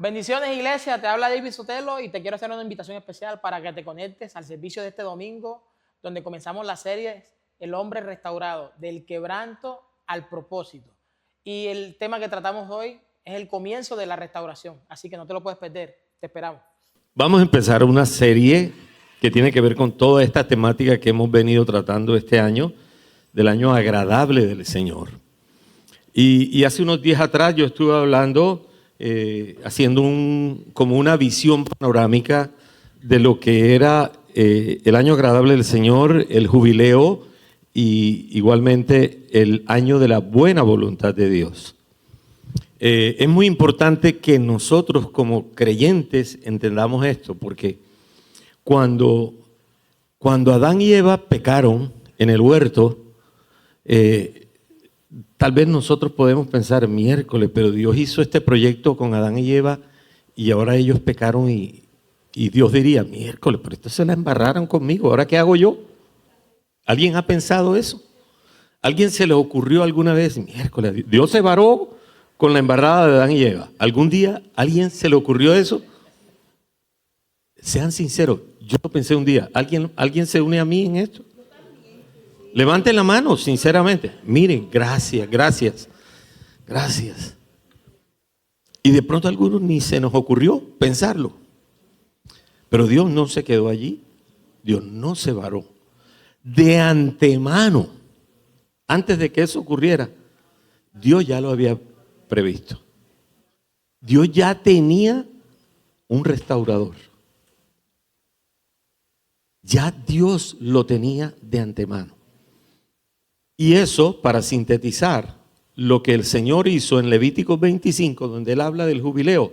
Bendiciones, iglesia, te habla David Sotelo y te quiero hacer una invitación especial para que te conectes al servicio de este domingo, donde comenzamos la serie El hombre restaurado, del quebranto al propósito. Y el tema que tratamos hoy es el comienzo de la restauración, así que no te lo puedes perder, te esperamos. Vamos a empezar una serie que tiene que ver con toda esta temática que hemos venido tratando este año, del año agradable del Señor. Y hace unos días atrás yo estuve hablando, haciendo como una visión panorámica de lo que era el año agradable del Señor, el jubileo y igualmente el año de la buena voluntad de Dios. Es muy importante que nosotros como creyentes entendamos esto, porque cuando Adán y Eva pecaron en el huerto, tal vez nosotros podemos pensar, miércoles, pero Dios hizo este proyecto con Adán y Eva y ahora ellos pecaron y Dios diría, miércoles, pero esto se la embarraron conmigo, ¿ahora qué hago yo? ¿Alguien ha pensado eso? ¿Alguien se le ocurrió alguna vez, miércoles, Dios se varó con la embarrada de Adán y Eva? ¿Algún día a alguien se le ocurrió eso? Sean sinceros, yo lo pensé un día, ¿alguien se une a mí en esto? Levanten la mano, sinceramente. Miren, gracias. Y de pronto a algunos ni se nos ocurrió pensarlo. Pero Dios no se quedó allí. Dios no se varó. De antemano, antes de que eso ocurriera, Dios ya lo había previsto. Dios ya tenía un restaurador. Ya Dios lo tenía de antemano. Y eso, para sintetizar lo que el Señor hizo en Levítico 25, donde Él habla del jubileo,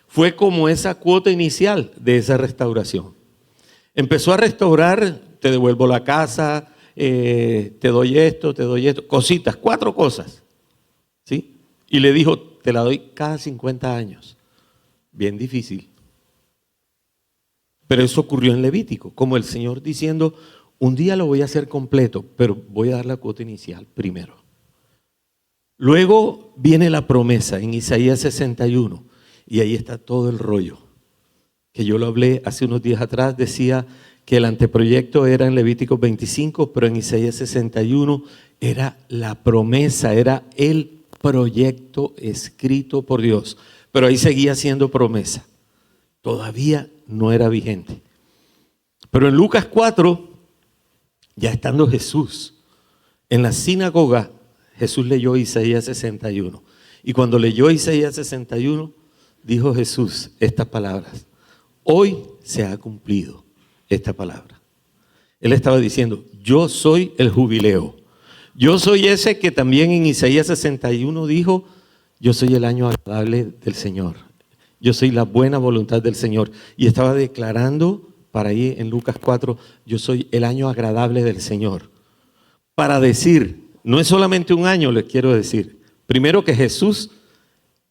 fue como esa cuota inicial de esa restauración. Empezó a restaurar, te devuelvo la casa, te doy esto, cositas, 4 cosas. ¿Sí? Y le dijo, te la doy cada 50 años. Bien difícil. Pero eso ocurrió en Levítico, como el Señor diciendo, un día lo voy a hacer completo, pero voy a dar la cuota inicial primero. Luego viene la promesa en Isaías 61 y ahí está todo el rollo. Que yo lo hablé hace unos días atrás, decía que el anteproyecto era en Levítico 25, pero en Isaías 61 era la promesa, era el proyecto escrito por Dios. Pero ahí seguía siendo promesa. Todavía no era vigente. Pero en Lucas 4, ya estando Jesús en la sinagoga, Jesús leyó Isaías 61. Y cuando leyó Isaías 61, dijo Jesús estas palabras. Hoy se ha cumplido esta palabra. Él estaba diciendo, yo soy el jubileo. Yo soy ese que también en Isaías 61 dijo, yo soy el año agradable del Señor. Yo soy la buena voluntad del Señor. Y estaba declarando para ahí en Lucas 4, yo soy el año agradable del Señor. Para decir, no es solamente un año, les quiero decir. Primero que Jesús,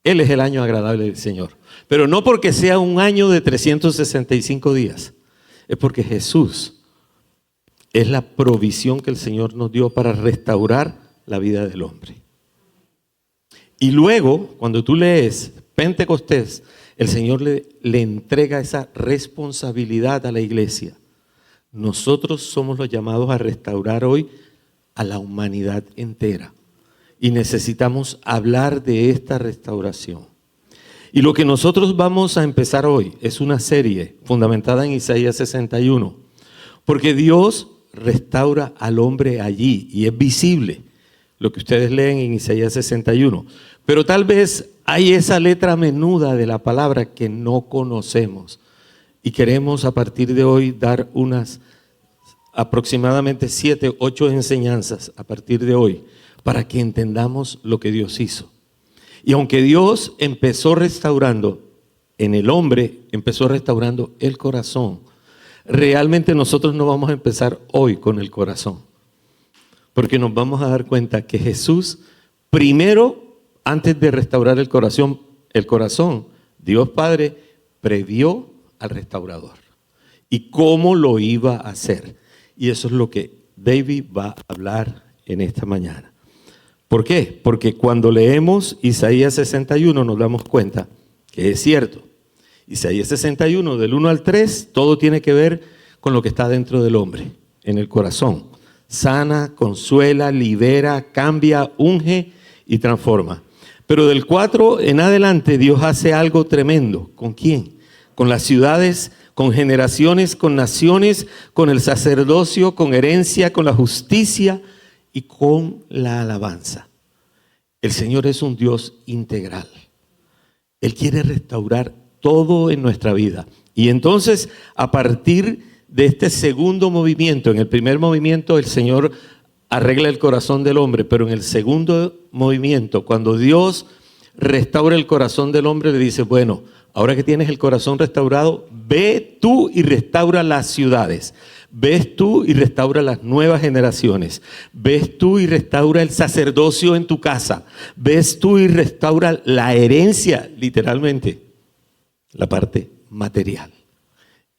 Él es el año agradable del Señor. Pero no porque sea un año de 365 días. Es porque Jesús es la provisión que el Señor nos dio para restaurar la vida del hombre. Y luego, cuando tú lees Pentecostés, el Señor le entrega esa responsabilidad a la iglesia. Nosotros somos los llamados a restaurar hoy a la humanidad entera. Y necesitamos hablar de esta restauración. Y lo que nosotros vamos a empezar hoy es una serie fundamentada en Isaías 61. Porque Dios restaura al hombre allí y es visible lo que ustedes leen en Isaías 61. Pero tal vez hay esa letra menuda de la palabra que no conocemos y queremos a partir de hoy dar unas aproximadamente 7, 8 enseñanzas a partir de hoy para que entendamos lo que Dios hizo. Y aunque Dios empezó restaurando en el hombre, empezó restaurando el corazón, realmente nosotros no vamos a empezar hoy con el corazón, porque nos vamos a dar cuenta que Jesús primero, antes de restaurar el corazón, Dios Padre previó al restaurador y cómo lo iba a hacer. Y eso es lo que David va a hablar en esta mañana. ¿Por qué? Porque cuando leemos Isaías 61 nos damos cuenta que que es cierto. Isaías 61, del 1 al 3, todo tiene que ver con lo que está dentro del hombre, en el corazón. Sana, consuela, libera, cambia, unge y transforma. Pero del 4 en adelante Dios hace algo tremendo. ¿Con quién? Con las ciudades, con generaciones, con naciones, con el sacerdocio, con herencia, con la justicia y con la alabanza. El Señor es un Dios integral. Él quiere restaurar todo en nuestra vida. Y entonces, a partir de este segundo movimiento, en el primer movimiento el Señor arregla el corazón del hombre, pero en el segundo movimiento, cuando Dios restaura el corazón del hombre, le dice, bueno, ahora que tienes el corazón restaurado, ve tú y restaura las ciudades. Ves tú y restaura las nuevas generaciones. Ves tú y restaura el sacerdocio en tu casa. Ves tú y restaura la herencia, literalmente, la parte material.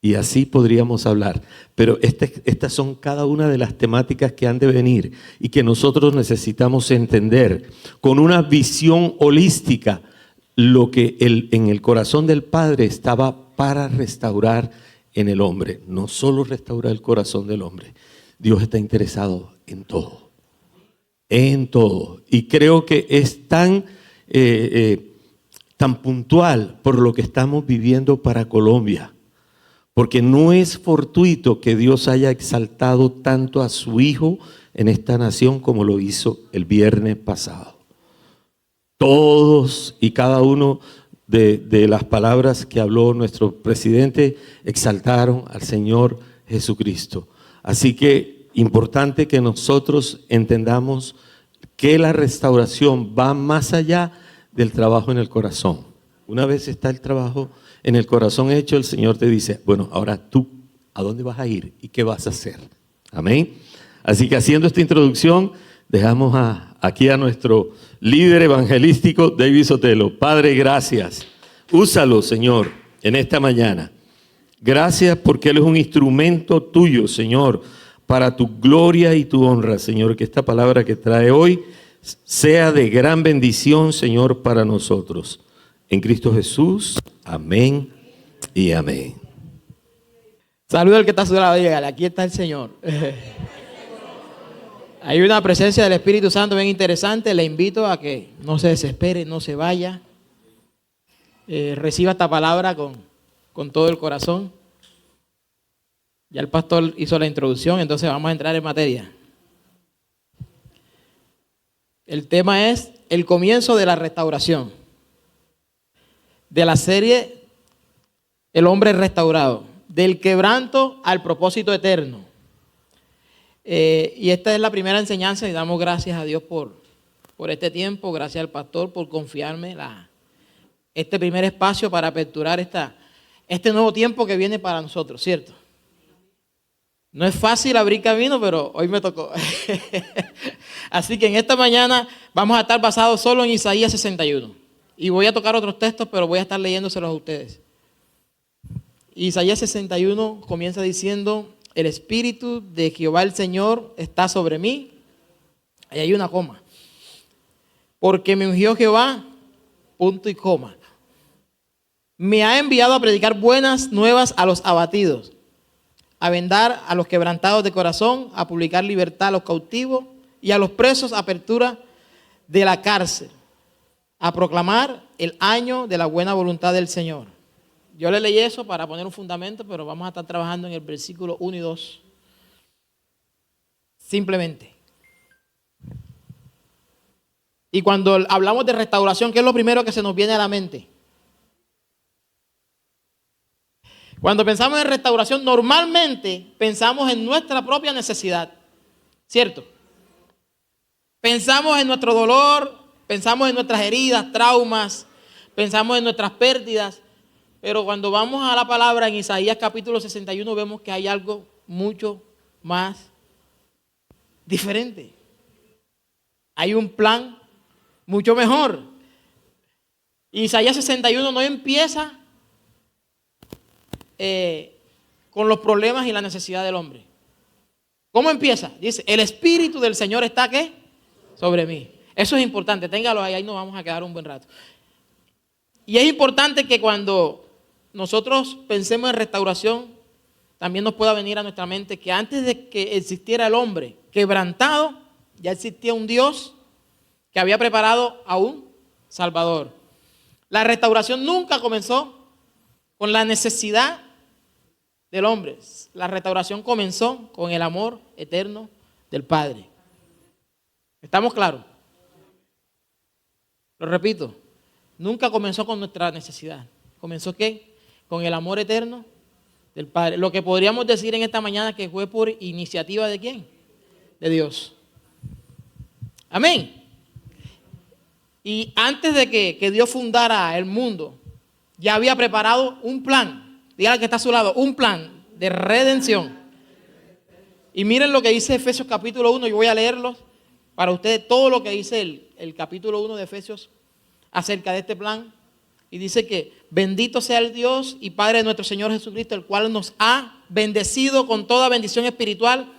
Y así podríamos hablar. Pero estas son cada una de las temáticas que han de venir y que nosotros necesitamos entender con una visión holística lo que en el corazón del Padre estaba para restaurar en el hombre. No solo restaurar el corazón del hombre. Dios está interesado en todo. En todo. Y creo que es tan puntual por lo que estamos viviendo para Colombia. Porque no es fortuito que Dios haya exaltado tanto a su Hijo en esta nación como lo hizo el viernes pasado. Todos y cada uno de las palabras que habló nuestro presidente exaltaron al Señor Jesucristo. Así que importante que nosotros entendamos que la restauración va más allá del trabajo en el corazón. Una vez está el trabajo en el corazón hecho, el Señor te dice, bueno, ahora tú, ¿a dónde vas a ir y qué vas a hacer? Amén. Así que haciendo esta introducción, dejamos aquí a nuestro líder evangelístico, David Sotelo. Padre, gracias. Úsalo, Señor, en esta mañana. Gracias porque Él es un instrumento tuyo, Señor, para tu gloria y tu honra, Señor. Que esta palabra que trae hoy sea de gran bendición, Señor, para nosotros. En Cristo Jesús, amén y amén. Saluda al que está a su lado, dígale, aquí está el Señor. Hay una presencia del Espíritu Santo bien interesante. Le invito a que no se desespere, no se vaya. Reciba esta palabra con todo el corazón. Ya el pastor hizo la introducción, entonces vamos a entrar en materia. El tema es el comienzo de la restauración. De la serie El hombre restaurado. Del quebranto al propósito eterno. Y esta es la primera enseñanza y damos gracias a Dios por este tiempo, gracias al pastor por confiarme este primer espacio para aperturar este nuevo tiempo que viene para nosotros, ¿cierto? No es fácil abrir camino, pero hoy me tocó. Así que en esta mañana vamos a estar basados solo en Isaías 61. Y voy a tocar otros textos, pero voy a estar leyéndoselos a ustedes. Isaías 61 comienza diciendo, el Espíritu de Jehová el Señor está sobre mí. Ahí hay una coma. Porque me ungió Jehová, punto y coma. Me ha enviado a predicar buenas nuevas a los abatidos, a vendar a los quebrantados de corazón, a publicar libertad a los cautivos y a los presos apertura de la cárcel, a proclamar el año de la buena voluntad del Señor. Yo le leí eso para poner un fundamento, pero vamos a estar trabajando en el versículo 1 y 2. Simplemente. Y cuando hablamos de restauración, ¿qué es lo primero que se nos viene a la mente? Cuando pensamos en restauración, normalmente pensamos en nuestra propia necesidad, ¿cierto? Pensamos en nuestro dolor, pensamos en nuestras heridas, traumas, pensamos en nuestras pérdidas, pero cuando vamos a la palabra en Isaías capítulo 61 vemos que hay algo mucho más diferente. Hay un plan mucho mejor. Isaías 61 no empieza con los problemas y la necesidad del hombre. ¿Cómo empieza? Dice, el Espíritu del Señor está ¿qué? Sobre mí. Eso es importante, téngalo ahí nos vamos a quedar un buen rato. Y es importante que cuando nosotros pensemos en restauración, también nos pueda venir a nuestra mente que antes de que existiera el hombre quebrantado, ya existía un Dios que había preparado a un Salvador. La restauración nunca comenzó con la necesidad del hombre. La restauración comenzó con el amor eterno del Padre. ¿Estamos claros? Lo repito, nunca comenzó con nuestra necesidad. ¿Comenzó qué? Con el amor eterno del Padre. Lo que podríamos decir en esta mañana que fue por iniciativa ¿de quién? De Dios. Amén. Y antes de que Dios fundara el mundo, ya había preparado un plan. Dígale que está a su lado, un plan de redención. Y miren lo que dice Efesios capítulo 1, yo voy a leerlo para ustedes todo lo que dice el capítulo 1 de Efesios acerca de este plan. Y dice que bendito sea el Dios y Padre de nuestro Señor Jesucristo, el cual nos ha bendecido con toda bendición espiritual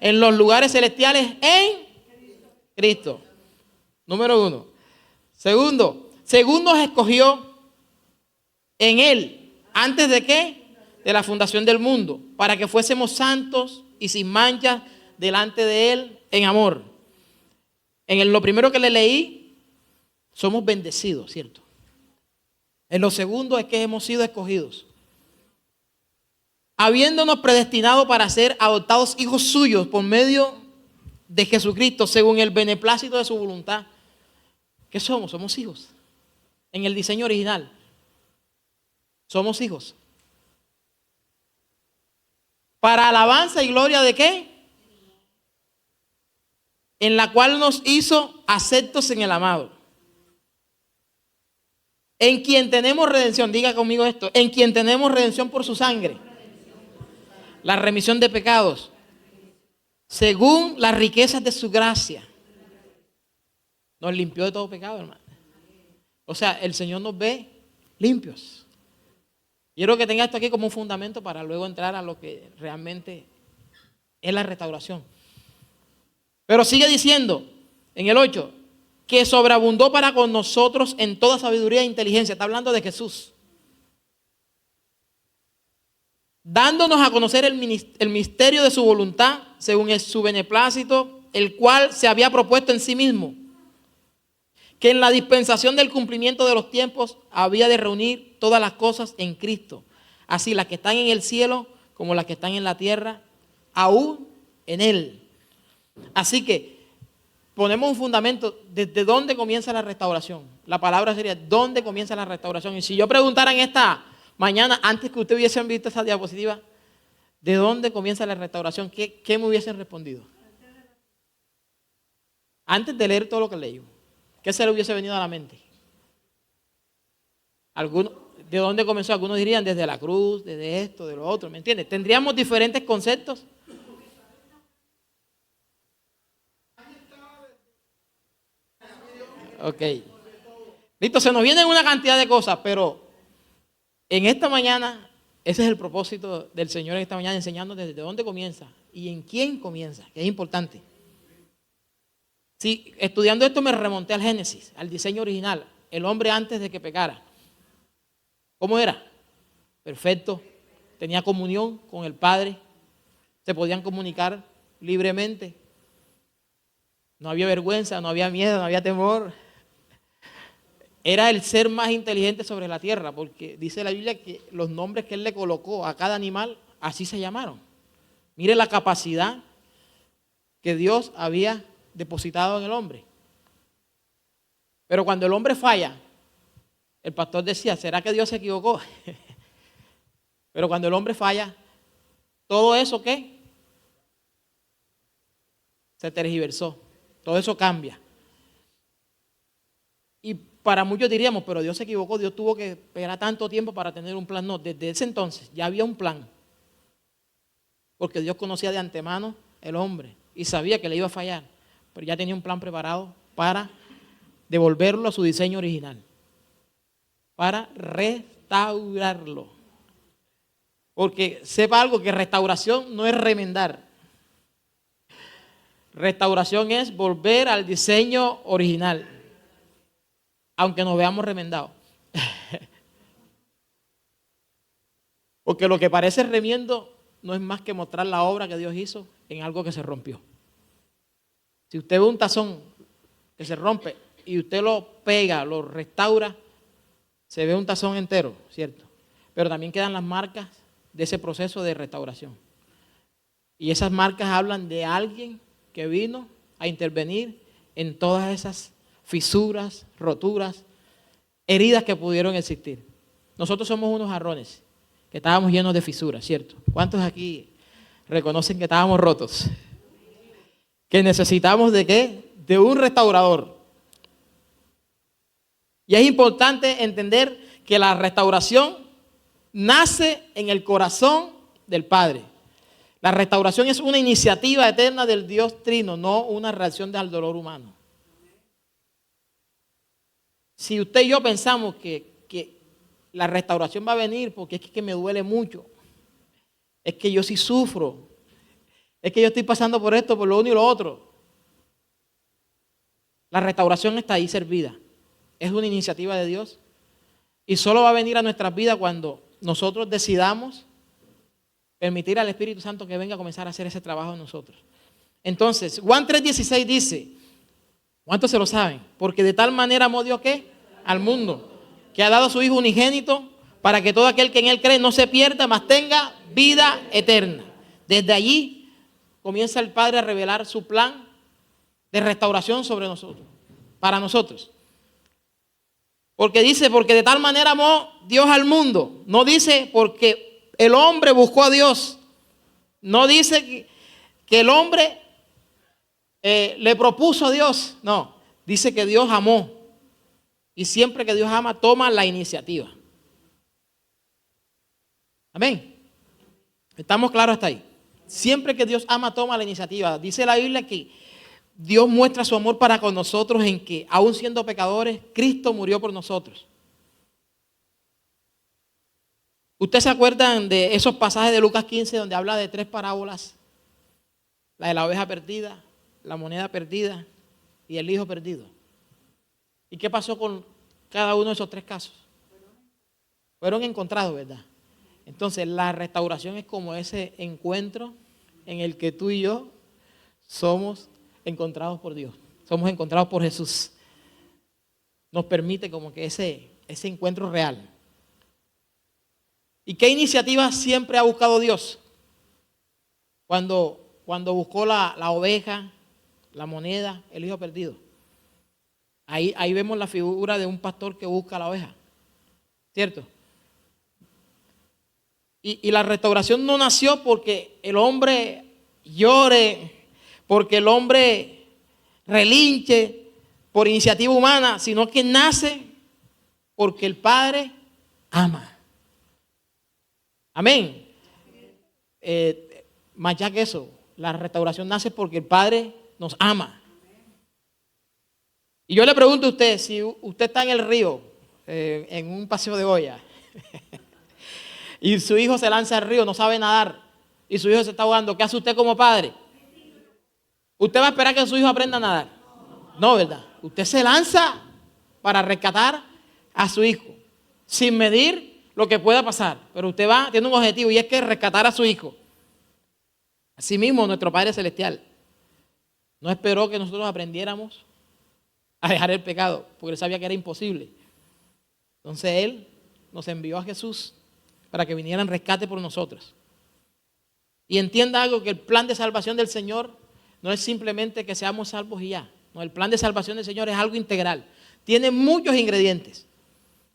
en los lugares celestiales en Cristo. Número 1. Segundo, según nos escogió en Él, ¿antes de qué? De la fundación del mundo, para que fuésemos santos y sin mancha delante de Él en amor. En lo primero que le leí, somos bendecidos, ¿cierto? En lo segundo es que hemos sido escogidos. Habiéndonos predestinado para ser adoptados hijos suyos por medio de Jesucristo, según el beneplácito de su voluntad. ¿Qué somos? Somos hijos. En el diseño original, somos hijos. Para alabanza y gloria ¿de qué? En la cual nos hizo aceptos en el amado. En quien tenemos redención, diga conmigo esto, en quien tenemos redención por su sangre. La remisión de pecados. Según las riquezas de su gracia. Nos limpió de todo pecado, hermano. O sea, el Señor nos ve limpios. Quiero que tenga esto aquí como un fundamento para luego entrar a lo que realmente es la restauración. Pero sigue diciendo en el 8, que sobreabundó para con nosotros en toda sabiduría e inteligencia. Está hablando de Jesús. Dándonos a conocer el misterio de su voluntad, según su beneplácito, el cual se había propuesto en sí mismo, que en la dispensación del cumplimiento de los tiempos había de reunir todas las cosas en Cristo, así las que están en el cielo como las que están en la tierra, aún en Él. Así que ponemos un fundamento. ¿Desde dónde comienza la restauración? La palabra sería ¿dónde comienza la restauración? Y si yo preguntara en esta mañana, antes que ustedes hubiesen visto esa diapositiva, ¿de dónde comienza la restauración? ¿Qué me hubiesen respondido? Antes de leer todo lo que leí, ¿qué se le hubiese venido a la mente? ¿De dónde comenzó? Algunos dirían desde la cruz, desde esto, de lo otro, ¿me entiendes? Tendríamos diferentes conceptos. Ok. Listo, se nos vienen una cantidad de cosas, pero en esta mañana, ese es el propósito del Señor en esta mañana, enseñándonos desde dónde comienza y en quién comienza, que es importante. Sí, estudiando esto me remonté al Génesis, al diseño original, el hombre antes de que pecara. ¿Cómo era? Perfecto, tenía comunión con el Padre, se podían comunicar libremente, no había vergüenza, no había miedo, no había temor. Era el ser más inteligente sobre la tierra, porque dice la Biblia que los nombres que Él le colocó a cada animal, así se llamaron. Mire la capacidad que Dios había depositado en el hombre. Pero cuando el hombre falla, el pastor decía, ¿será que Dios se equivocó? Pero cuando el hombre falla, todo eso ¿qué? Se tergiversó, todo eso cambia. Y para muchos diríamos, pero Dios se equivocó, Dios tuvo que esperar tanto tiempo para tener un plan. No, desde ese entonces ya había un plan. Porque Dios conocía de antemano el hombre y sabía que le iba a fallar, pero ya tenía un plan preparado para devolverlo a su diseño original, para restaurarlo. Porque sepa algo, que restauración no es remendar. Restauración es volver al diseño original, aunque nos veamos remendados. Porque lo que parece remiendo no es más que mostrar la obra que Dios hizo en algo que se rompió. Si usted ve un tazón que se rompe y usted lo pega, lo restaura, se ve un tazón entero, ¿cierto? Pero también quedan las marcas de ese proceso de restauración. Y esas marcas hablan de alguien que vino a intervenir en todas esas fisuras, roturas, heridas que pudieron existir. Nosotros somos unos jarrones que estábamos llenos de fisuras, ¿cierto? ¿Cuántos aquí reconocen que estábamos rotos? Que necesitamos ¿de qué? De un restaurador. Y es importante entender que la restauración nace en el corazón del Padre. La restauración es una iniciativa eterna del Dios Trino, no una reacción al dolor humano. Si usted y yo pensamos que la restauración va a venir porque es que me duele mucho, es que yo sí sufro, es que yo estoy pasando por esto, por lo uno y lo otro. La restauración está ahí servida. Es una iniciativa de Dios y solo va a venir a nuestras vidas cuando nosotros decidamos permitir al Espíritu Santo que venga a comenzar a hacer ese trabajo en nosotros. Entonces, Juan 3:16 dice, ¿cuántos se lo saben? Porque de tal manera amó Dios ¿qué? Al mundo, que ha dado a su Hijo unigénito para que todo aquel que en Él cree no se pierda, mas tenga vida eterna. Desde allí comienza el Padre a revelar su plan de restauración sobre nosotros, para nosotros. Porque dice, porque de tal manera amó Dios al mundo. No dice porque el hombre buscó a Dios. No dice que el hombre le propuso a Dios. No, dice que Dios amó. Y siempre que Dios ama, toma la iniciativa. Amén. ¿Estamos claros hasta ahí? Siempre que Dios ama, toma la iniciativa. Dice la Biblia que Dios muestra su amor para con nosotros en que, aun siendo pecadores, Cristo murió por nosotros. ¿Ustedes se acuerdan de esos pasajes de Lucas 15 donde habla de 3 parábolas? La de la oveja perdida, la moneda perdida y el hijo perdido. ¿Y qué pasó con cada uno de esos 3 casos? Fueron encontrados, ¿verdad? Entonces, la restauración es como ese encuentro en el que tú y yo somos encontrados por Dios, somos encontrados por Jesús. Nos permite como que ese encuentro real. ¿Y qué iniciativa siempre ha buscado Dios? Cuando buscó la oveja, la moneda, el hijo perdido. Ahí vemos la figura de un pastor que busca a la oveja, ¿cierto? Y la restauración no nació porque el hombre llore, porque el hombre relinche por iniciativa humana, sino que nace porque el Padre ama. Amén. Más ya que eso, la restauración nace porque el Padre nos ama. Y yo le pregunto a usted, si usted está en el río, en un paseo de olla, y su hijo se lanza al río, no sabe nadar, y su hijo se está ahogando, ¿qué hace usted como padre? ¿Usted va a esperar que su hijo aprenda a nadar? No, ¿verdad? Usted se lanza para rescatar a su hijo, sin medir lo que pueda pasar. Pero usted va, tiene un objetivo y es que rescatar a su hijo. Asimismo, nuestro Padre Celestial no esperó que nosotros aprendiéramos a dejar el pecado, porque Él sabía que era imposible. Entonces Él nos envió a Jesús para que viniera en rescate por nosotros. Y entienda algo, que el plan de salvación del Señor no es simplemente que seamos salvos y ya. No, el plan de salvación del Señor es algo integral. Tiene muchos ingredientes.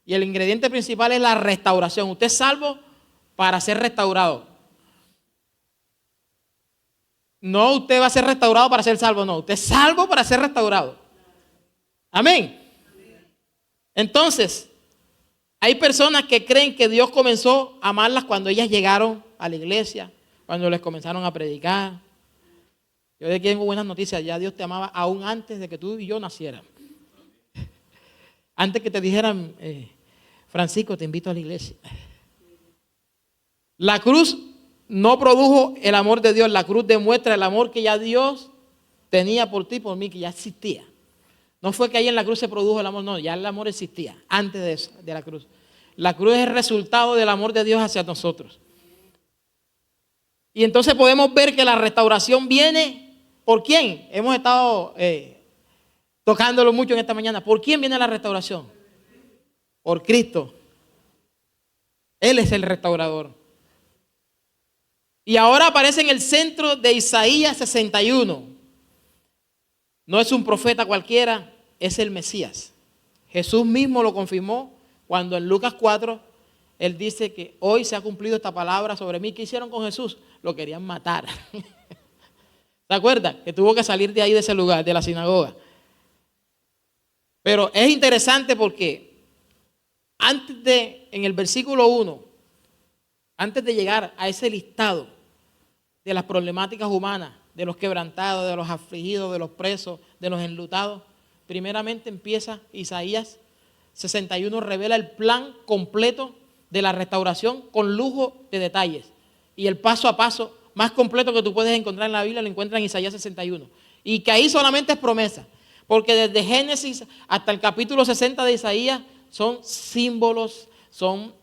Y el ingrediente principal es la restauración. Usted es salvo para ser restaurado. No usted va a ser restaurado para ser salvo, no. Usted es salvo para ser restaurado. Amén. Entonces, hay personas que creen que Dios comenzó a amarlas cuando ellas llegaron a la iglesia, cuando les comenzaron a predicar. Yo de aquí tengo buenas noticias, ya Dios te amaba aún antes de que tú y yo naciéramos. Antes que te dijeran, Francisco, te invito a la iglesia. La cruz no produjo el amor de Dios, la cruz demuestra el amor que ya Dios tenía por ti, por mí, que ya existía. No fue que ahí en la cruz se produjo el amor, no, ya el amor existía antes de eso, de la cruz. La cruz es el resultado del amor de Dios hacia nosotros. Y entonces podemos ver que la restauración viene, ¿por quién? Hemos estado tocándolo mucho en esta mañana. ¿Por quién viene la restauración? Por Cristo. Él es el restaurador. Y ahora aparece en el centro de Isaías 61. No es un profeta cualquiera, es el Mesías. Jesús mismo lo confirmó cuando en Lucas 4, él dice que hoy se ha cumplido esta palabra sobre mí. ¿Qué hicieron con Jesús? Lo querían matar. ¿Se acuerdan? Que tuvo que salir de ahí, de ese lugar, de la sinagoga. Pero es interesante porque en el versículo 1, antes de llegar a ese listado de las problemáticas humanas, de los quebrantados, de los afligidos, de los presos, de los enlutados, primeramente empieza Isaías 61, revela el plan completo de la restauración con lujo de detalles. Y el paso a paso más completo que tú puedes encontrar en la Biblia lo encuentras en Isaías 61. Y que ahí solamente es promesa, porque desde Génesis hasta el capítulo 60 de Isaías son símbolos, son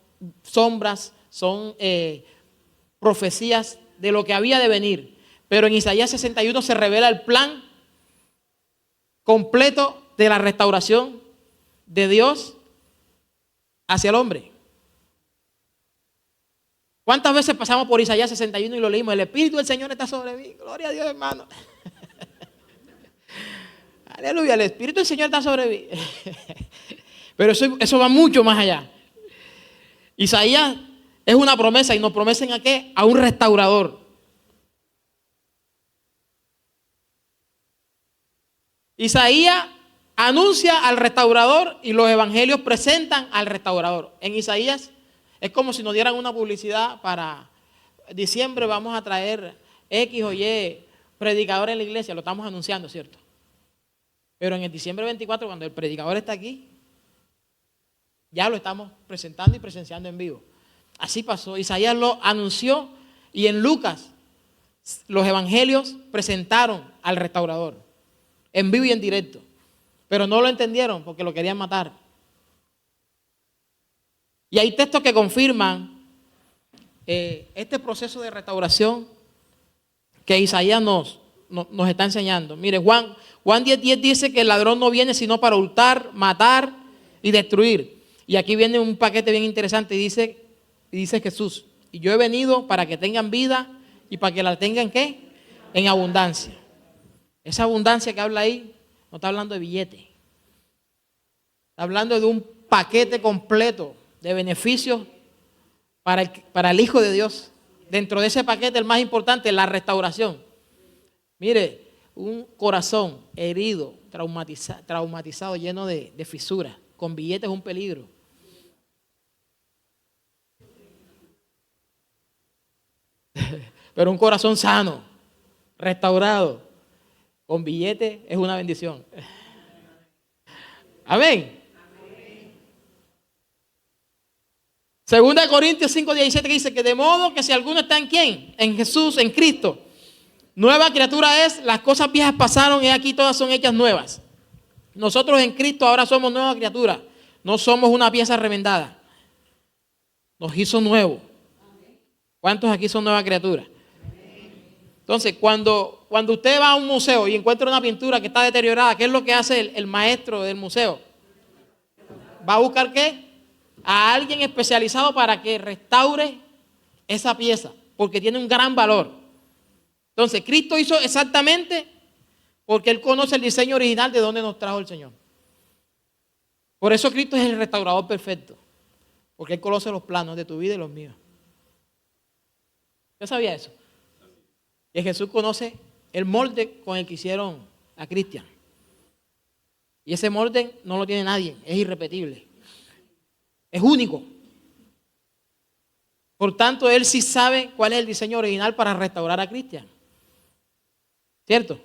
sombras, son profecías de lo que había de venir. Pero en Isaías 61 se revela el plan completo de la restauración de Dios hacia el hombre. ¿Cuántas veces pasamos por Isaías 61 y lo leímos? El Espíritu del Señor está sobre mí. Gloria a Dios, hermano. Aleluya, el Espíritu del Señor está sobre mí. Pero eso va mucho más allá. Isaías es una promesa, y nos prometen ¿a qué? A un restaurador. Isaías anuncia al restaurador y los evangelios presentan al restaurador. En Isaías es como si nos dieran una publicidad para diciembre, vamos a traer X o Y predicadores en la iglesia, lo estamos anunciando, ¿cierto? Pero en el diciembre 24, cuando el predicador está aquí, ya lo estamos presentando y presenciando en vivo. Así pasó, Isaías lo anunció y en Lucas los evangelios presentaron al restaurador, en vivo y en directo. Pero no lo entendieron porque lo querían matar. Y hay textos que confirman este proceso de restauración que Isaías nos está enseñando. Mire, Juan 10:10 dice que el ladrón no viene sino para hurtar, matar y destruir. Y aquí viene un paquete bien interesante y dice Jesús: y yo he venido para que tengan vida y para que la tengan ¿qué? En abundancia. Esa abundancia que habla ahí no está hablando de billetes. Está hablando de un paquete completo de beneficios para el Hijo de Dios. Dentro de ese paquete el más importante es la restauración. Mire, un corazón herido, traumatizado, lleno de fisuras, con billetes es un peligro. Pero un corazón sano, restaurado, con billetes es una bendición. Amén. Segunda de Corintios 5:17 que dice que de modo que si alguno está en ¿quién? En Jesús, en Cristo. Nueva criatura es, las cosas viejas pasaron y aquí todas son hechas nuevas. Nosotros en Cristo ahora somos nueva criatura. No somos una pieza remendada. Nos hizo nuevo. ¿Cuántos aquí son nueva criatura? Entonces, cuando usted va a un museo y encuentra una pintura que está deteriorada, ¿qué es lo que hace el maestro del museo? ¿Va a buscar qué? A alguien especializado para que restaure esa pieza, porque tiene un gran valor. Entonces, Cristo hizo exactamente porque Él conoce el diseño original de donde nos trajo el Señor. Por eso Cristo es el restaurador perfecto, porque Él conoce los planos de tu vida y los míos. ¿Usted sabía eso? Que Jesús conoce el molde con el que hicieron a Cristian. Y ese molde no lo tiene nadie, es irrepetible. Es único. Por tanto, Él sí sabe cuál es el diseño original para restaurar a Cristian. ¿Cierto?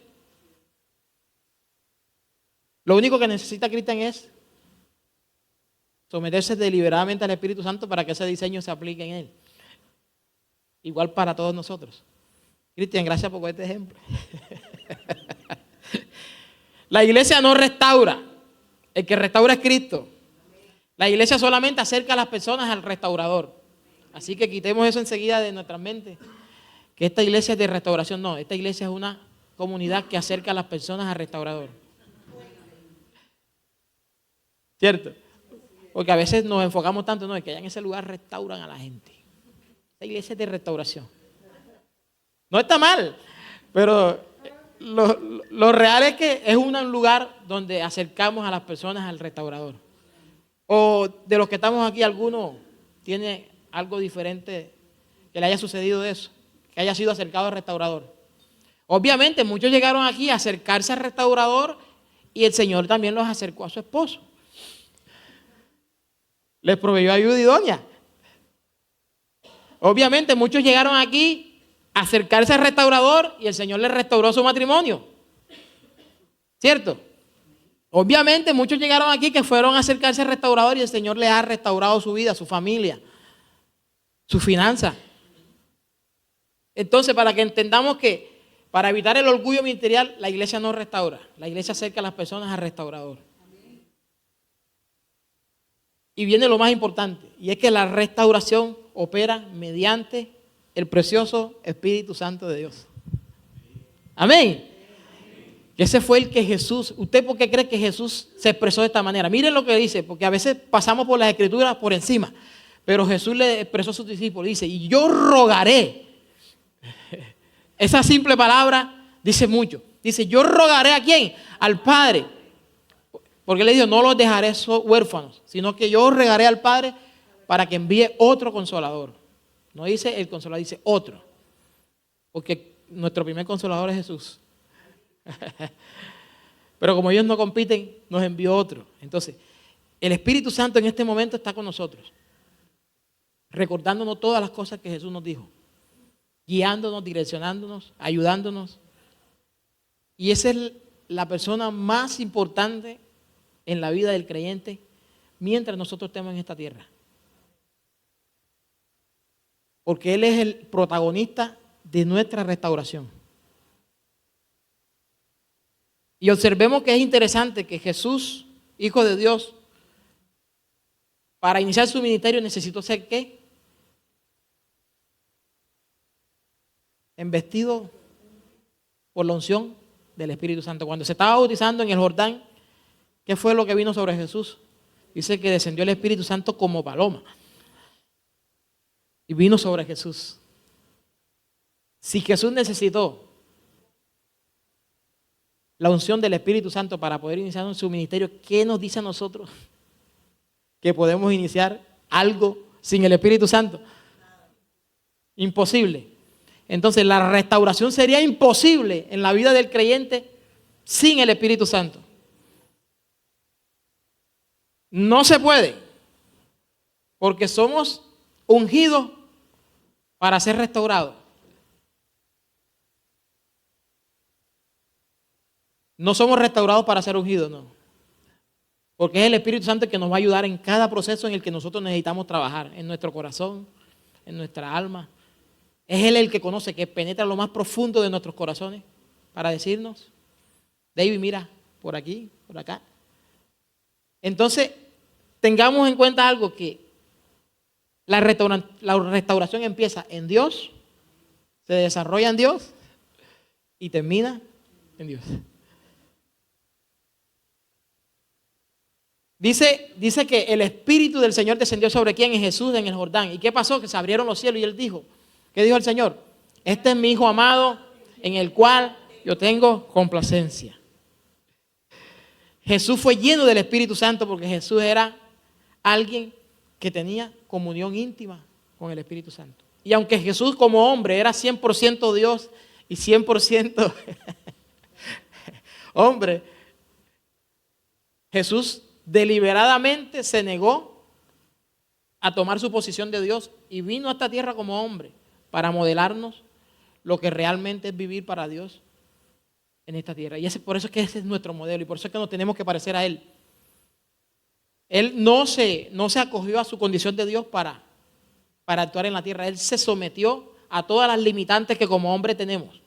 Lo único que necesita Cristian es someterse deliberadamente al Espíritu Santo para que ese diseño se aplique en él. Igual para todos nosotros. Cristian, gracias por este ejemplo. La iglesia no restaura. El que restaura es Cristo. La iglesia solamente acerca a las personas al restaurador. Así que quitemos eso enseguida de nuestras mentes. Que esta iglesia es de restauración. No, esta iglesia es una comunidad que acerca a las personas al restaurador. ¿Cierto? Porque a veces nos enfocamos tanto, no, es que allá en ese lugar restauran a la gente. Esta iglesia es de restauración. No está mal, pero lo real es que es un lugar donde acercamos a las personas al restaurador. O de los que estamos aquí, alguno tiene algo diferente que le haya sucedido de eso, que haya sido acercado al restaurador. Obviamente muchos llegaron aquí a acercarse al restaurador y el Señor también los acercó a su esposo. Les proveyó ayuda idónea. Obviamente muchos llegaron aquí a acercarse al restaurador y el Señor les restauró su matrimonio. ¿Cierto? Obviamente muchos llegaron aquí que fueron a acercarse al restaurador y el Señor les ha restaurado su vida, su familia, su finanza. Entonces, para que entendamos que para evitar el orgullo ministerial, la iglesia no restaura. La iglesia acerca a las personas al restaurador. Y viene lo más importante, y es que la restauración opera mediante el precioso Espíritu Santo de Dios. Amén. Ese fue el que Jesús, ¿usted por qué cree que Jesús se expresó de esta manera? Miren lo que dice, porque a veces pasamos por las escrituras por encima, pero Jesús le expresó a sus discípulos, dice, y yo rogaré. Esa simple palabra dice mucho. Dice, yo rogaré ¿a quién? Al Padre. Porque le dijo, no los dejaré huérfanos, sino que yo regaré al Padre para que envíe otro consolador. No dice el consolador, dice otro. Porque nuestro primer consolador es Jesús. Pero como ellos no compiten, nos envió otro. Entonces, el Espíritu Santo en este momento está con nosotros, recordándonos todas las cosas que Jesús nos dijo, guiándonos, direccionándonos, ayudándonos. Y esa es la persona más importante en la vida del creyente mientras nosotros estemos en esta tierra. Porque Él es el protagonista de nuestra restauración. Y observemos que es interesante que Jesús, Hijo de Dios, para iniciar su ministerio necesitó ser ¿qué? Embestido por la unción del Espíritu Santo. Cuando se estaba bautizando en el Jordán, ¿qué fue lo que vino sobre Jesús? Dice que descendió el Espíritu Santo como paloma. Y vino sobre Jesús. Si Jesús necesitó la unción del Espíritu Santo para poder iniciar su ministerio, ¿qué nos dice a nosotros? ¿Que podemos iniciar algo sin el Espíritu Santo? Imposible. Entonces la restauración sería imposible en la vida del creyente sin el Espíritu Santo. No se puede, porque somos ungidos para ser restaurados. No somos restaurados para ser ungidos, no. Porque es el Espíritu Santo el que nos va a ayudar en cada proceso en el que nosotros necesitamos trabajar, en nuestro corazón, en nuestra alma. Es Él el que conoce, que penetra lo más profundo de nuestros corazones para decirnos, David, mira, por aquí, por acá. Entonces, tengamos en cuenta algo, que la restauración empieza en Dios, se desarrolla en Dios y termina en Dios. Dice que el Espíritu del Señor descendió sobre quién, en Jesús en el Jordán. ¿Y qué pasó? Que se abrieron los cielos y Él dijo, ¿qué dijo el Señor? Este es mi Hijo amado en el cual yo tengo complacencia. Jesús fue lleno del Espíritu Santo porque Jesús era alguien que tenía comunión íntima con el Espíritu Santo. Y aunque Jesús como hombre era 100% Dios y 100% hombre, Jesús deliberadamente se negó a tomar su posición de Dios y vino a esta tierra como hombre para modelarnos lo que realmente es vivir para Dios en esta tierra. Y por eso es que ese es nuestro modelo y por eso es que nos tenemos que parecer a Él. Él no se acogió a su condición de Dios para actuar en la tierra. Él se sometió a todas las limitantes que como hombre tenemos.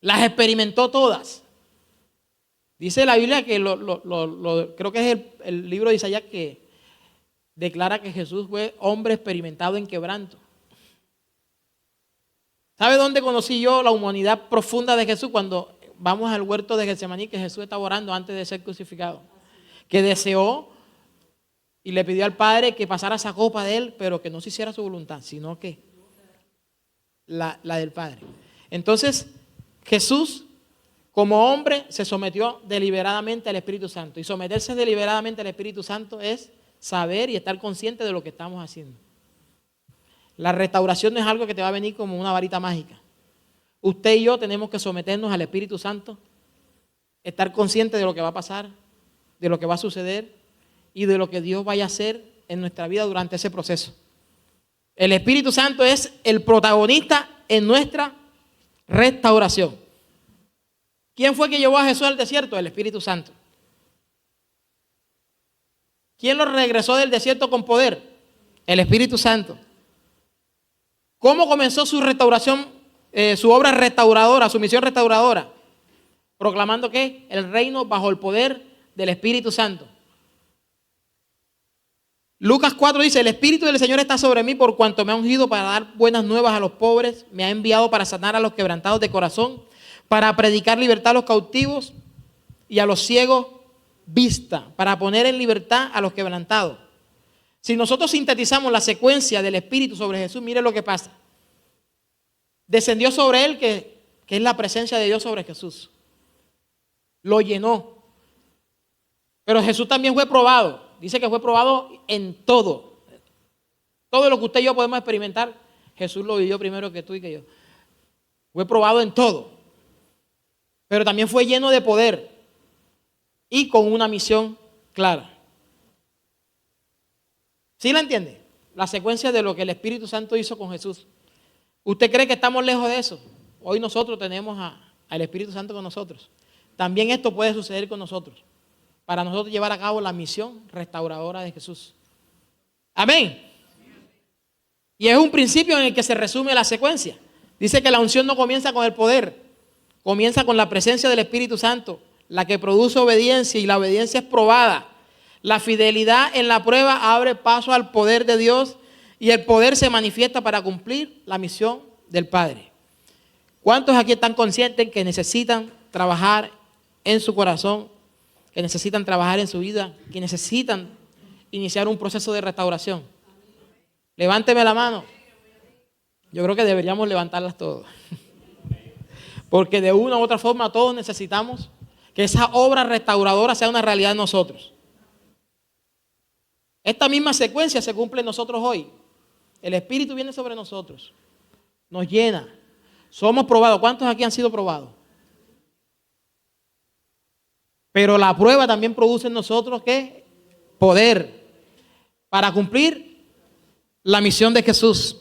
Las experimentó todas. Dice la Biblia que creo que es el libro de Isaías que declara que Jesús fue hombre experimentado en quebranto. ¿Sabe dónde conocí yo la humanidad profunda de Jesús? Cuando vamos al huerto de Getsemaní, que Jesús estaba orando antes de ser crucificado. Que deseó y le pidió al Padre que pasara esa copa de él, pero que no se hiciera su voluntad, sino que la del Padre. Entonces, Jesús, como hombre, se sometió deliberadamente al Espíritu Santo. Y someterse deliberadamente al Espíritu Santo es saber y estar consciente de lo que estamos haciendo. La restauración no es algo que te va a venir como una varita mágica. Usted y yo tenemos que someternos al Espíritu Santo, estar conscientes de lo que va a pasar, de lo que va a suceder y de lo que Dios vaya a hacer en nuestra vida durante ese proceso. El Espíritu Santo es el protagonista en nuestra restauración. ¿Quién fue que llevó a Jesús al desierto? El Espíritu Santo. ¿Quién lo regresó del desierto con poder? El Espíritu Santo. ¿Cómo comenzó su restauración, su obra restauradora, su misión restauradora? Proclamando que el reino bajo el poder del Espíritu Santo. Lucas 4 dice, el Espíritu del Señor está sobre mí por cuanto me ha ungido para dar buenas nuevas a los pobres, me ha enviado para sanar a los quebrantados de corazón, para predicar libertad a los cautivos y a los ciegos vista, para poner en libertad a los quebrantados. Si nosotros sintetizamos la secuencia del Espíritu sobre Jesús, mire lo que pasa. Descendió sobre él, que es la presencia de Dios sobre Jesús. Lo llenó. Pero Jesús también fue probado. Dice que fue probado en todo. Todo lo que usted y yo podemos experimentar, Jesús lo vivió primero que tú y que yo. Fue probado en todo. Pero también fue lleno de poder y con una misión clara. ¿Sí la entiende? La secuencia de lo que el Espíritu Santo hizo con Jesús. ¿Usted cree que estamos lejos de eso? Hoy nosotros tenemos al Espíritu Santo con nosotros. También esto puede suceder con nosotros, para nosotros llevar a cabo la misión restauradora de Jesús. Amén. Y es un principio en el que se resume la secuencia. Dice que la unción no comienza con el poder, comienza con la presencia del Espíritu Santo, la que produce obediencia, y la obediencia es probada. La fidelidad en la prueba abre paso al poder de Dios y el poder se manifiesta para cumplir la misión del Padre. ¿Cuántos aquí están conscientes que necesitan trabajar en su corazón, que necesitan trabajar en su vida, que necesitan iniciar un proceso de restauración? Levánteme la mano. Yo creo que deberíamos levantarlas todas. Porque de una u otra forma todos necesitamos que esa obra restauradora sea una realidad en nosotros. Esta misma secuencia se cumple en nosotros hoy. El Espíritu viene sobre nosotros, nos llena, somos probados. ¿Cuántos aquí han sido probados? Pero la prueba también produce en nosotros ¿qué? Poder para cumplir la misión de Jesús.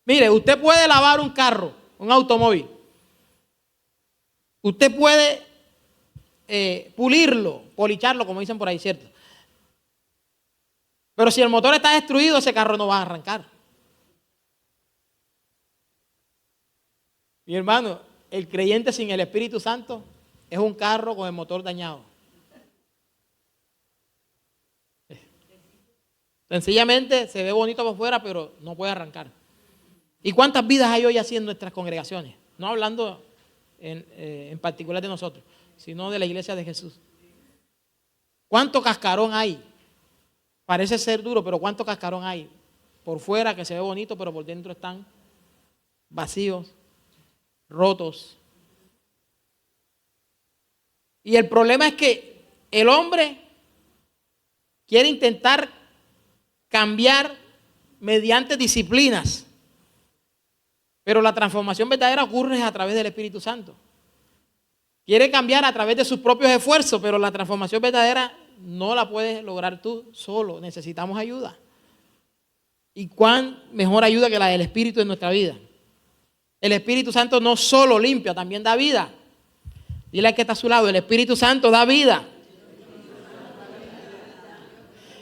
Mire, usted puede lavar un carro, un automóvil. Usted puede pulirlo, policharlo, como dicen por ahí, ¿cierto? Pero si el motor está destruido, ese carro no va a arrancar. Mi hermano, el creyente sin el Espíritu Santo es un carro con el motor dañado. Sencillamente se ve bonito por fuera, pero no puede arrancar. ¿Y cuántas vidas hay hoy así en nuestras congregaciones? No hablando en particular de nosotros, sino de la iglesia de Jesús. ¿Cuánto cascarón hay? Parece ser duro, pero ¿cuánto cascarón hay? Por fuera que se ve bonito, pero por dentro están vacíos, rotos. Y el problema es que el hombre quiere intentar cambiar mediante disciplinas, pero la transformación verdadera ocurre a través del Espíritu Santo. Quiere cambiar a través de sus propios esfuerzos, pero la transformación verdadera no la puedes lograr tú solo, necesitamos ayuda. ¿Y cuán mejor ayuda que la del Espíritu en nuestra vida? El Espíritu Santo no solo limpia, también da vida. Dile al que está a su lado, el Espíritu Santo da vida.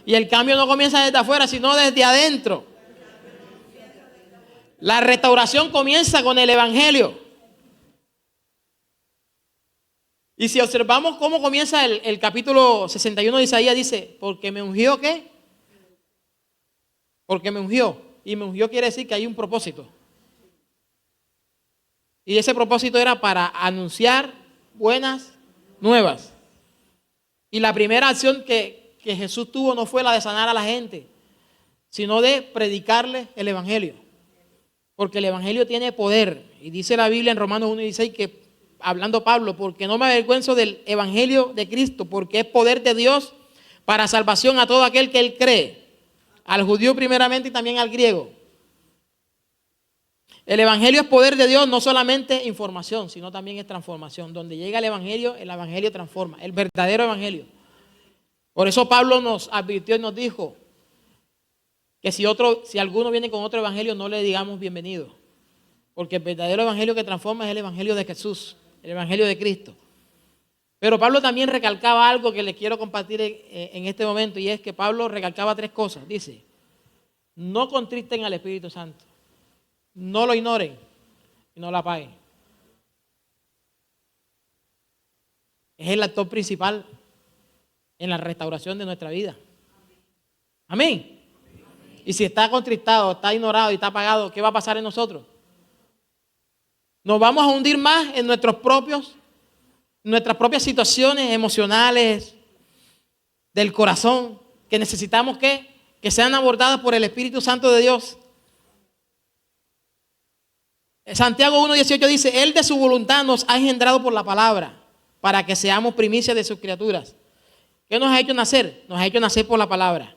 Y el cambio no comienza desde afuera, sino desde adentro. La restauración comienza con el Evangelio. Y si observamos cómo comienza el capítulo 61 de Isaías, dice, porque me ungió ¿qué? porque me ungió. Y me ungió quiere decir que hay un propósito. Y ese propósito era para anunciar buenas nuevas. Y la primera acción que Jesús tuvo no fue la de sanar a la gente, sino de predicarle el evangelio. Porque el evangelio tiene poder. Y dice la Biblia en Romanos 1:16 que, hablando Pablo, porque no me avergüenzo del evangelio de Cristo, porque es poder de Dios para salvación a todo aquel que él cree, al judío primeramente y también al griego. El evangelio es poder de Dios, no solamente información, sino también es transformación. Donde llega el evangelio transforma, el verdadero evangelio. Por eso Pablo nos advirtió y nos dijo que si alguno viene con otro evangelio, no le digamos bienvenido. Porque el verdadero evangelio que transforma es el evangelio de Jesús, el evangelio de Cristo. Pero Pablo también recalcaba algo que les quiero compartir en este momento, y es que Pablo recalcaba 3 cosas. Dice, no contristen al Espíritu Santo, no lo ignoren y no lo apaguen. Es el actor principal en la restauración de nuestra vida. Amén. Y si está contristado, está ignorado y está apagado, ¿qué va a pasar en nosotros? Nos vamos a hundir más en nuestras propias situaciones emocionales del corazón, que necesitamos que sean abordadas por el Espíritu Santo de Dios. Santiago 1:18 dice, Él de su voluntad nos ha engendrado por la palabra, para que seamos primicias de sus criaturas. ¿Qué nos ha hecho nacer? Nos ha hecho nacer por la palabra.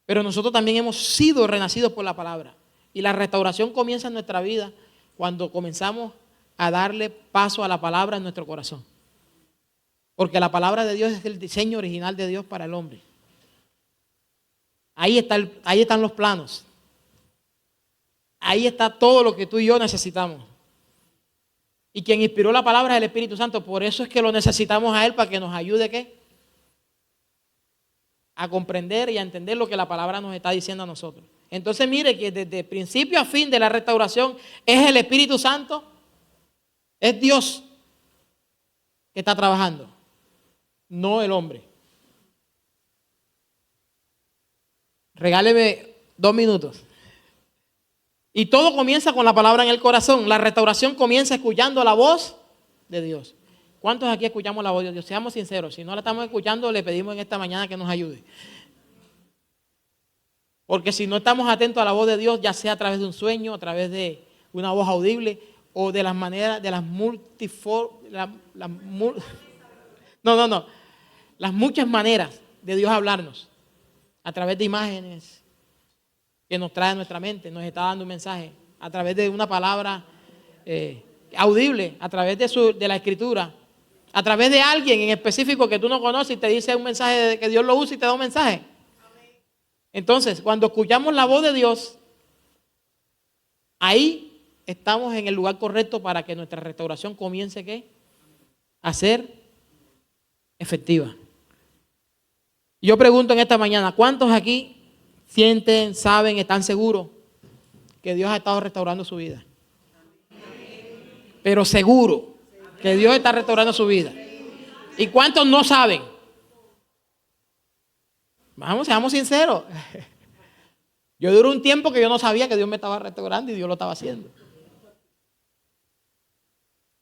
Pero nosotros también hemos sido renacidos por la palabra. Y la restauración comienza en nuestra vida cuando comenzamos a darle paso a la palabra en nuestro corazón. Porque la palabra de Dios es el diseño original de Dios para el hombre. Ahí están los planos. Ahí está todo lo que tú y yo necesitamos. Y quien inspiró la palabra es el Espíritu Santo. Por eso es que lo necesitamos a Él, para que nos ayude ¿qué? A comprender y a entender lo que la palabra nos está diciendo a nosotros. Entonces mire que desde principio a fin de la restauración es el Espíritu Santo, es Dios que está trabajando, no el hombre. Regáleme 2 minutos. Y todo comienza con la palabra en el corazón. La restauración comienza escuchando la voz de Dios. ¿Cuántos aquí escuchamos la voz de Dios? Seamos sinceros. Si no la estamos escuchando, le pedimos en esta mañana que nos ayude. Porque si no estamos atentos a la voz de Dios, ya sea a través de un sueño, a través de una voz audible, o de las maneras, de las las muchas maneras de Dios hablarnos, a través de imágenes que nos trae a nuestra mente, nos está dando un mensaje, a través de una palabra audible, a través de la escritura, a través de alguien en específico que tú no conoces y te dice un mensaje de que Dios lo usa y te da un mensaje. Entonces, cuando escuchamos la voz de Dios, ahí estamos en el lugar correcto para que nuestra restauración comience ¿qué? A ser efectiva. Yo pregunto en esta mañana, ¿cuántos aquí sienten, saben, están seguros que Dios ha estado restaurando su vida? Pero seguro que Dios está restaurando su vida. ¿Y cuántos no saben? Vamos, seamos sinceros. Yo duré un tiempo que yo no sabía que Dios me estaba restaurando y Dios lo estaba haciendo.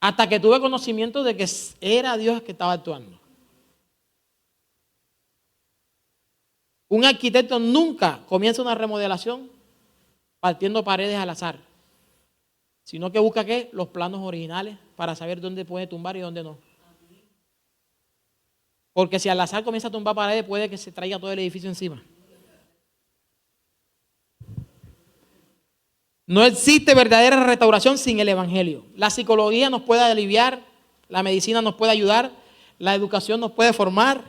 Hasta que tuve conocimiento de que era Dios que estaba actuando. Un arquitecto nunca comienza una remodelación partiendo paredes al azar, sino que busca ¿qué? Los planos originales para saber dónde puede tumbar y dónde no. Porque si al azar comienza a tumbar paredes, puede que se traiga todo el edificio encima. No existe verdadera restauración sin el evangelio. La psicología nos puede aliviar, la medicina nos puede ayudar, la educación nos puede formar,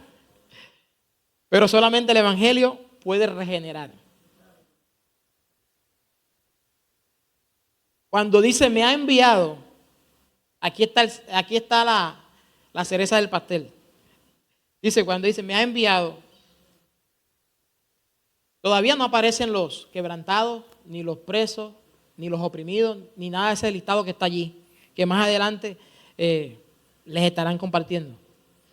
pero solamente el evangelio puede regenerar. Cuando dice me ha enviado, aquí está la cereza del pastel. Dice, cuando dice me ha enviado, todavía no aparecen los quebrantados, ni los presos, ni los oprimidos, ni nada de ese listado que está allí, que más adelante les estarán compartiendo.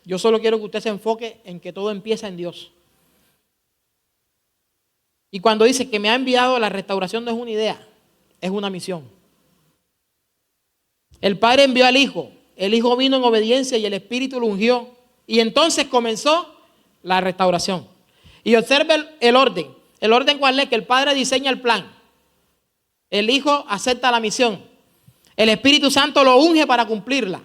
Yo solo quiero que usted se enfoque en que todo empieza en Dios. Y cuando dice que me ha enviado, la restauración no es una idea, es una misión. El Padre envió al Hijo, el Hijo vino en obediencia y el Espíritu lo ungió. Y entonces comenzó la restauración. Y observe el orden. ¿El orden cuál es? Que el Padre diseña el plan. El Hijo acepta la misión. El Espíritu Santo lo unge para cumplirla.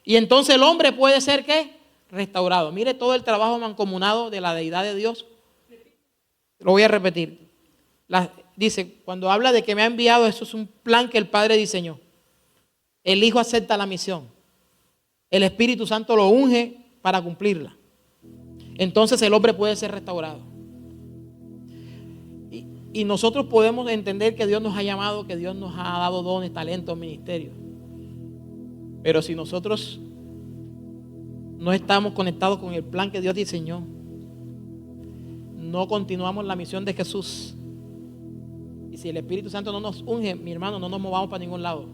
Y entonces el hombre puede ser, ¿qué? Restaurado. Mire todo el trabajo mancomunado de la deidad de Dios. Lo voy a repetir. Dice, cuando habla de que me ha enviado, eso es un plan que el Padre diseñó. El Hijo acepta la misión. El Espíritu Santo lo unge para cumplirla. Entonces el hombre puede ser restaurado. Y nosotros podemos entender que Dios nos ha llamado, que Dios nos ha dado dones, talentos, ministerios. Pero si nosotros no estamos conectados con el plan que Dios diseñó, no continuamos la misión de Jesús. Y si el Espíritu Santo no nos unge, mi hermano, no nos movamos para ningún lado.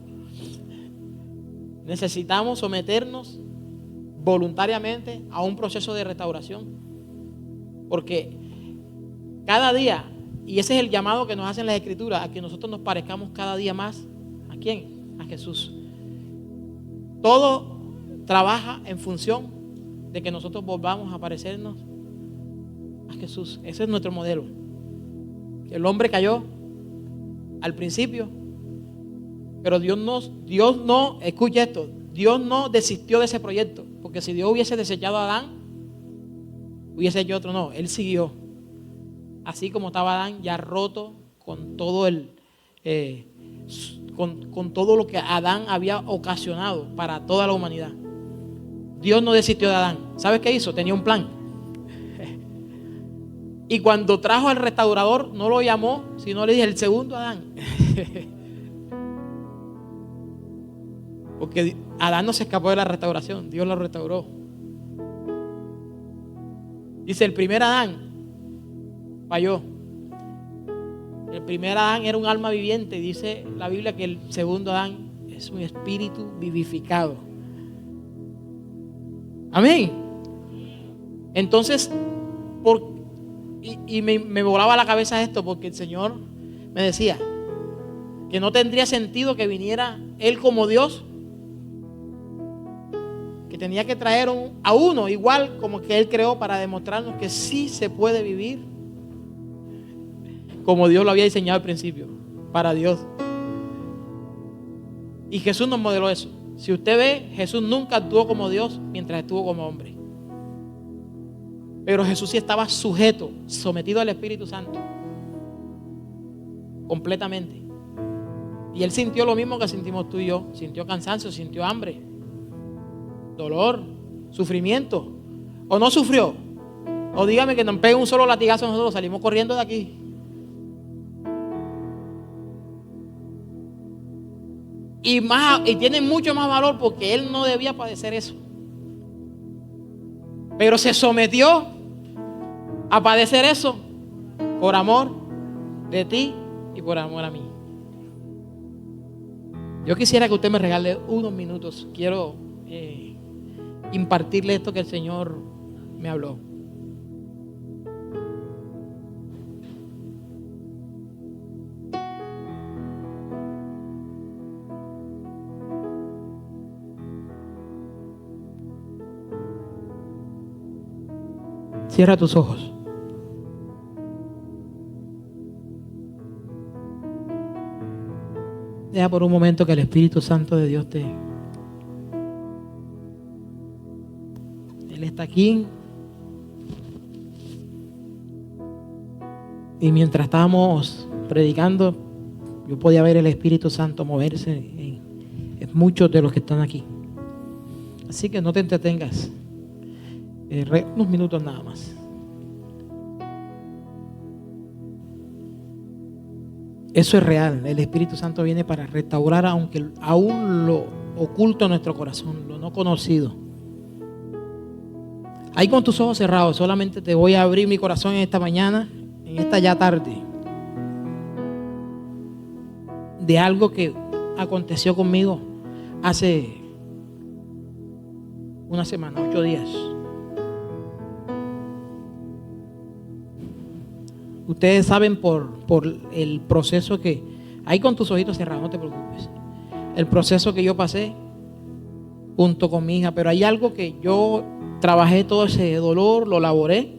Necesitamos someternos voluntariamente a un proceso de restauración. Porque cada día, y ese es el llamado que nos hacen las Escrituras, a que nosotros nos parezcamos cada día más. ¿A quién? A Jesús. Todo trabaja en función de que nosotros volvamos a parecernos a Jesús. Ese es nuestro modelo. El hombre cayó al principio, pero Dios no, escucha esto, Dios no desistió de ese proyecto, porque si Dios hubiese desechado a Adán, hubiese hecho otro. No, Él siguió. Así como estaba Adán ya roto con todo con todo lo que Adán había ocasionado para toda la humanidad. Dios no desistió de Adán. ¿Sabes qué hizo? Tenía un plan. Y cuando trajo al restaurador, no lo llamó, sino le dije el segundo Adán. Porque Adán no se escapó de la restauración, Dios lo restauró. Dice, el primer Adán falló. El primer Adán era un alma viviente. Y dice la Biblia que el segundo Adán es un espíritu vivificado. Amén. Entonces, me volaba la cabeza esto, porque el Señor me decía que no tendría sentido que viniera Él como Dios, que tenía que traer a uno igual como que Él creó, para demostrarnos que sí se puede vivir como Dios lo había diseñado al principio, para Dios. Y Jesús nos modeló eso. Si usted ve, Jesús nunca actuó como Dios mientras estuvo como hombre. Pero Jesús sí estaba sujeto, sometido al Espíritu Santo, completamente. Y Él sintió lo mismo que sentimos tú y yo. Sintió cansancio, sintió hambre, dolor, sufrimiento. ¿O no sufrió? O dígame que nos pegue un solo latigazo, nosotros salimos corriendo de aquí. Y tiene mucho más valor, porque Él no debía padecer eso. Pero se sometió a padecer eso por amor de ti y por amor a mí. Yo quisiera que usted me regale unos minutos. Quiero impartirle esto que el Señor me habló. Cierra tus ojos. Deja por un momento que el Espíritu Santo de Dios Él está aquí. Y mientras estábamos predicando, yo podía ver el Espíritu Santo moverse en muchos de los que están aquí. Así que no te entretengas. Unos minutos nada más. Eso es real. El Espíritu Santo viene para restaurar aún lo oculto en nuestro corazón, lo no conocido. Ahí con tus ojos cerrados, solamente te voy a abrir mi corazón en esta mañana, en esta ya tarde, de algo que aconteció conmigo hace una semana, 8 días. Ustedes saben por el proceso que... Ahí con tus ojitos cerrados, no te preocupes. El proceso que yo pasé junto con mi hija. Pero hay algo que yo trabajé todo ese dolor, lo elaboré,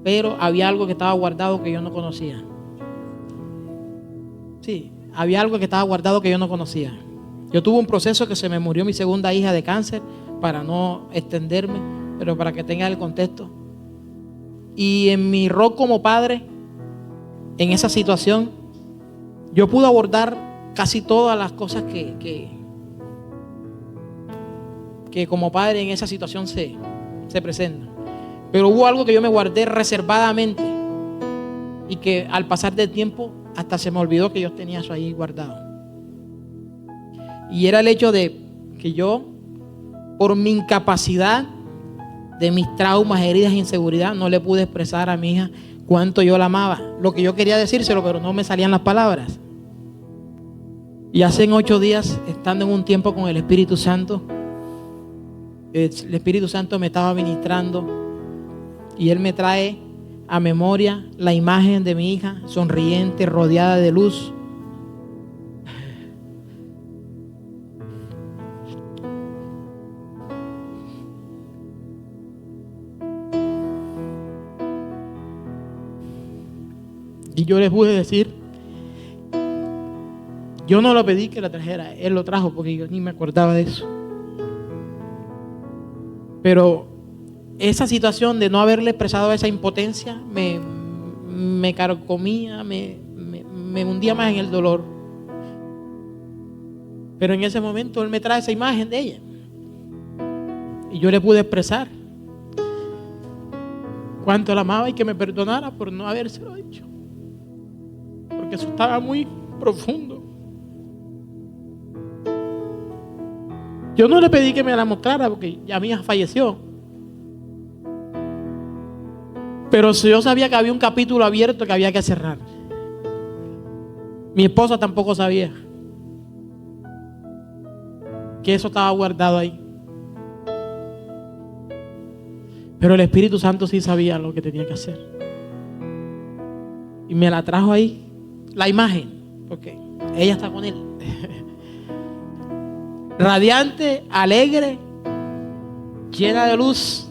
pero había algo que estaba guardado que yo no conocía. Sí, había algo que estaba guardado que yo no conocía. Yo tuve un proceso que se me murió mi segunda hija de cáncer, para no extenderme, pero para que tengan el contexto. Y en mi rol como padre, en esa situación, yo pude abordar casi todas las cosas que como padre en esa situación se presentan. Pero hubo algo que yo me guardé reservadamente y que al pasar del tiempo hasta se me olvidó que yo tenía eso ahí guardado. Y era el hecho de que yo, por mi incapacidad de mis traumas, heridas e inseguridad, no le pude expresar a mi hija cuánto yo la amaba. Lo que yo quería decírselo, pero no me salían las palabras. Y hace 8 días, estando en un tiempo con el Espíritu Santo, el Espíritu Santo me estaba ministrando y Él me trae a memoria la imagen de mi hija, sonriente, rodeada de luz. Y yo les pude decir, yo no lo pedí que la trajera, Él lo trajo porque yo ni me acordaba de eso. Pero esa situación de no haberle expresado esa impotencia me carcomía, me hundía más en el dolor. Pero en ese momento Él me trae esa imagen de ella y yo le pude expresar cuánto la amaba y que me perdonara por no habérselo hecho, porque eso estaba muy profundo. Yo no le pedí que me la mostrara porque ya mi hija falleció, pero yo sabía que había un capítulo abierto que había que cerrar. Mi esposa tampoco sabía que eso estaba guardado ahí, pero el Espíritu Santo sí sabía lo que tenía que hacer y me la trajo ahí, la imagen, porque ella está con Él. Radiante, alegre, llena de luz.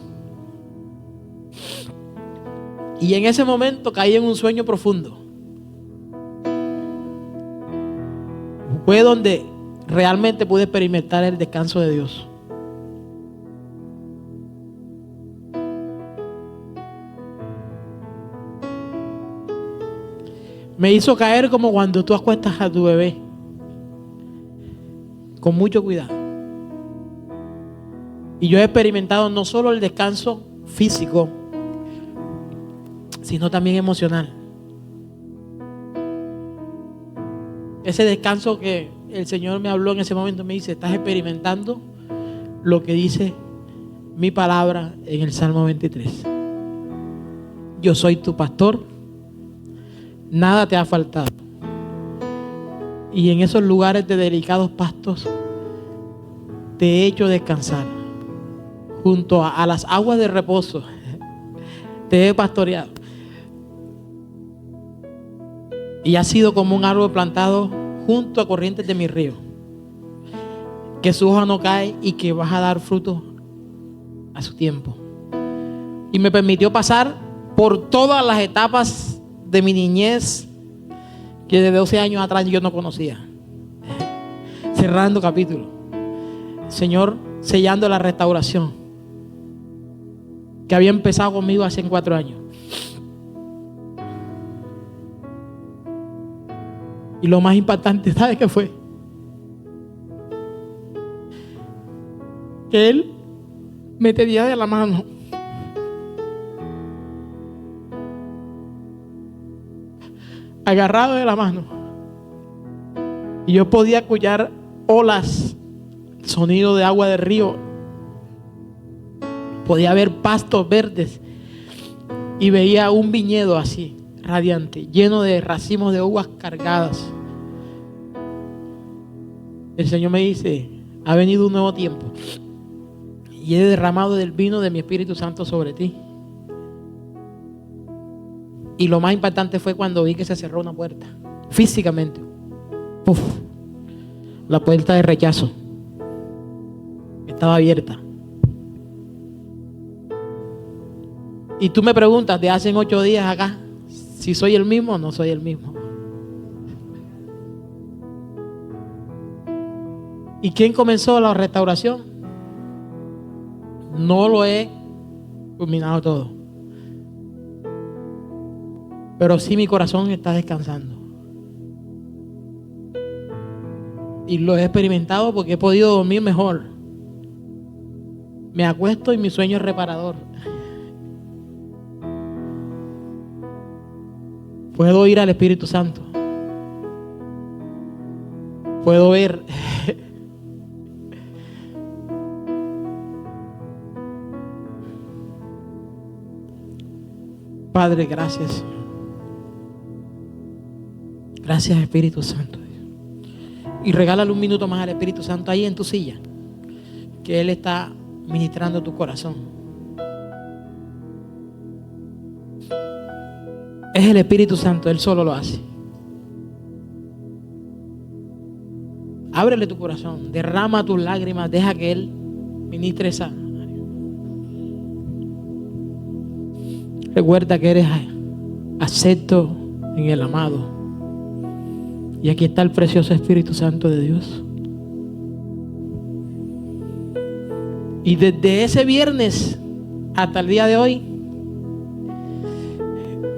Y en ese momento caí en un sueño profundo. Fue donde realmente pude experimentar el descanso de Dios. Me hizo caer como cuando tú acuestas a tu bebé, con mucho cuidado. Y yo he experimentado no solo el descanso físico, sino también emocional. Ese descanso que el Señor me habló en ese momento, me dice, estás experimentando lo que dice mi palabra en el Salmo 23. Yo soy tu pastor, nada te ha faltado. Y en esos lugares de delicados pastos te he hecho descansar. Junto a las aguas de reposo te he pastoreado. Y has sido como un árbol plantado junto a corrientes de mi río, que su hoja no cae y que vas a dar fruto a su tiempo. Y me permitió pasar por todas las etapas de mi niñez que de 12 años atrás yo no conocía. Cerrando capítulo. Señor, sellando la restauración que había empezado conmigo hace 4 años. Y lo más impactante, ¿sabes qué fue? Que Él me tenía de la mano. Agarrado de la mano. Y yo podía escuchar olas, sonido de agua de río. Podía ver pastos verdes. Y veía un viñedo así, radiante, lleno de racimos de uvas cargadas. El Señor me dice, ha venido un nuevo tiempo. Y he derramado del vino de mi Espíritu Santo sobre ti. Y lo más impactante fue cuando vi que se cerró una puerta, físicamente. ¡Puf! La puerta de rechazo estaba abierta. Y tú me preguntas de hace 8 días acá, si soy el mismo o no soy el mismo. ¿Y quién comenzó la restauración? No lo he culminado todo, pero sí mi corazón está descansando. Y lo he experimentado porque he podido dormir mejor. Me acuesto y mi sueño es reparador. Puedo ir al Espíritu Santo. Puedo ver. Padre, gracias. Gracias, Espíritu Santo. Y regálale un minuto más al Espíritu Santo ahí en tu silla, que Él está ministrando tu corazón. Es el Espíritu Santo, Él solo lo hace. Ábrele tu corazón, derrama tus lágrimas, deja que Él ministre esa. Recuerda que eres acepto en el amado. Y aquí está el precioso Espíritu Santo de Dios. Y desde ese viernes hasta el día de hoy,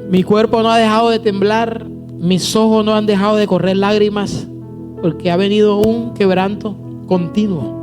mi cuerpo no ha dejado de temblar, mis ojos no han dejado de correr lágrimas, porque ha venido un quebranto continuo.